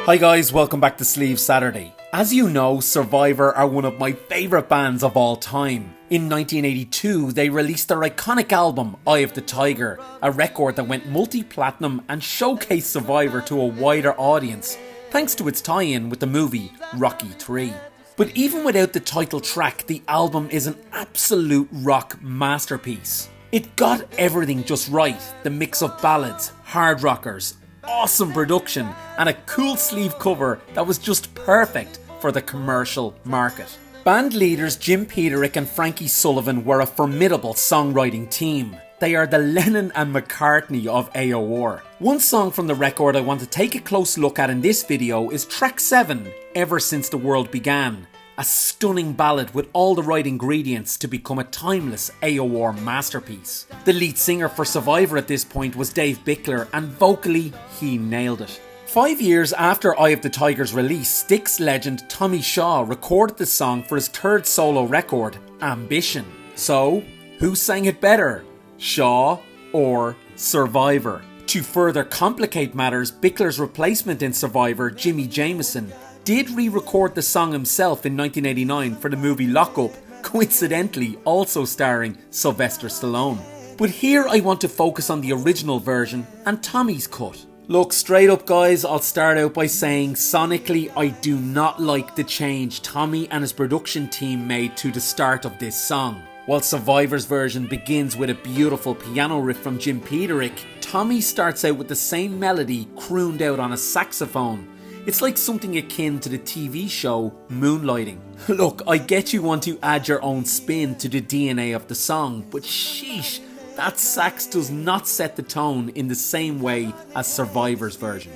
Hi guys, welcome back to Sleeve Saturday. As you know, Survivor are one of my favourite bands of all time. In 1982, they released their iconic album, Eye of the Tiger, a record that went multi-platinum and showcased Survivor to a wider audience, thanks to its tie-in with the movie Rocky III. But even without the title track, the album is an absolute rock masterpiece. It got everything just right, the mix of ballads, hard rockers, awesome production, and a cool sleeve cover that was just perfect for the commercial market. Band leaders Jim Peterick and Frankie Sullivan were a formidable songwriting team. They are the Lennon and McCartney of AOR. One song from the record I want to take a close look at in this video is track 7, Ever Since the World Began. A stunning ballad with all the right ingredients to become a timeless AOR masterpiece. The lead singer for Survivor at this point was Dave Bickler, and vocally he nailed it. 5 years after Eye of the Tiger's release, Styx legend Tommy Shaw recorded the song for his third solo record, Ambition. So, who sang it better? Shaw or Survivor? To further complicate matters, Bickler's replacement in Survivor, Jimmy Jameson, did re-record the song himself in 1989 for the movie Lock Up, coincidentally also starring Sylvester Stallone. But here I want to focus on the original version and Tommy's cut. Look, straight up guys, I'll start out by saying sonically I do not like the change Tommy and his production team made to the start of this song. While Survivor's version begins with a beautiful piano riff from Jim Peterick, Tommy starts out with the same melody crooned out on a saxophone. It's like something akin to the TV show Moonlighting. Look, I get you want to add your own spin to the DNA of the song, but sheesh, that sax does not set the tone in the same way as Survivor's version.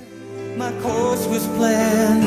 My course was planned,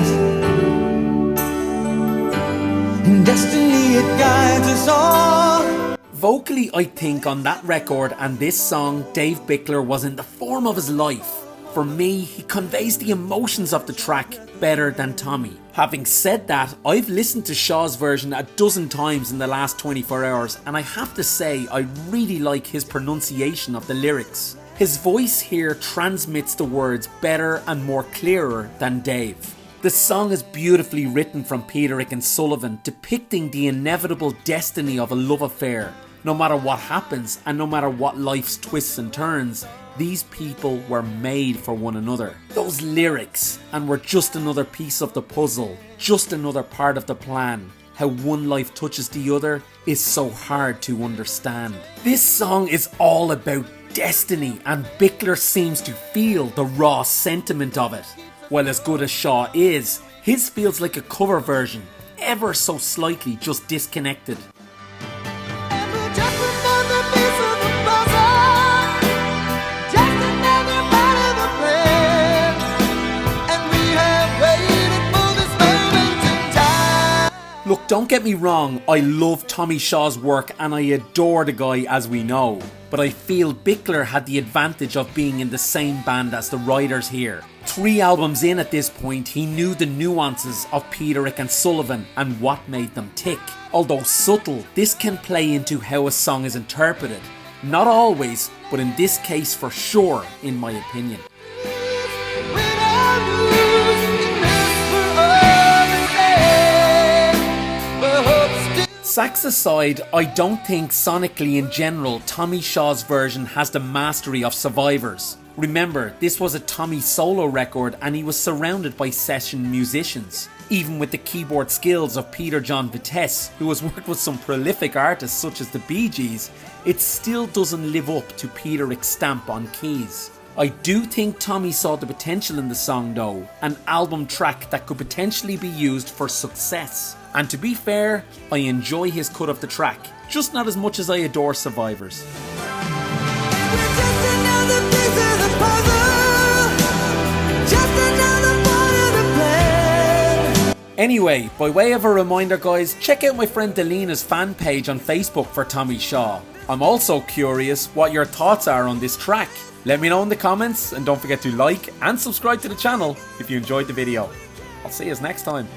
and destiny it guides us all. Vocally, I think on that record and this song, Dave Bickler was in the form of his life. For me, he conveys the emotions of the track better than Tommy. Having said that, I've listened to Shaw's version a dozen times in the last 24 hours, and I have to say I really like his pronunciation of the lyrics. His voice here transmits the words better and more clearer than Dave. The song is beautifully written from Peterick and Sullivan, depicting the inevitable destiny of a love affair. No matter what happens and no matter what life's twists and turns, these people were made for one another. Those lyrics, and we're just another piece of the puzzle, just another part of the plan. How one life touches the other is so hard to understand. This song is all about destiny, and Bickler seems to feel the raw sentiment of it. While as good as Shaw is, his feels like a cover version, ever so slightly just disconnected. Look, don't get me wrong, I love Tommy Shaw's work and I adore the guy, as we know. But I feel Bickler had the advantage of being in the same band as the writers here. 3 albums in at this point, he knew the nuances of Peterick and Sullivan and what made them tick. Although subtle, this can play into how a song is interpreted. Not always, but in this case for sure, in my opinion. Sax aside, I don't think sonically in general Tommy Shaw's version has the mastery of Survivor's. Remember, this was a Tommy solo record and he was surrounded by session musicians. Even with the keyboard skills of Peter John Vitesse, who has worked with some prolific artists such as the Bee Gees, it still doesn't live up to Peterick's stamp on keys. I do think Tommy saw the potential in the song though, an album track that could potentially be used for success. And to be fair, I enjoy his cut of the track, just not as much as I adore Survivor's. Anyway, by way of a reminder guys, check out my friend Delina's fan page on Facebook for Tommy Shaw. I'm also curious what your thoughts are on this track. Let me know in the comments, and don't forget to like and subscribe to the channel if you enjoyed the video. I'll see you next time.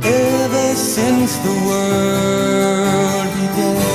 Ever since the world began.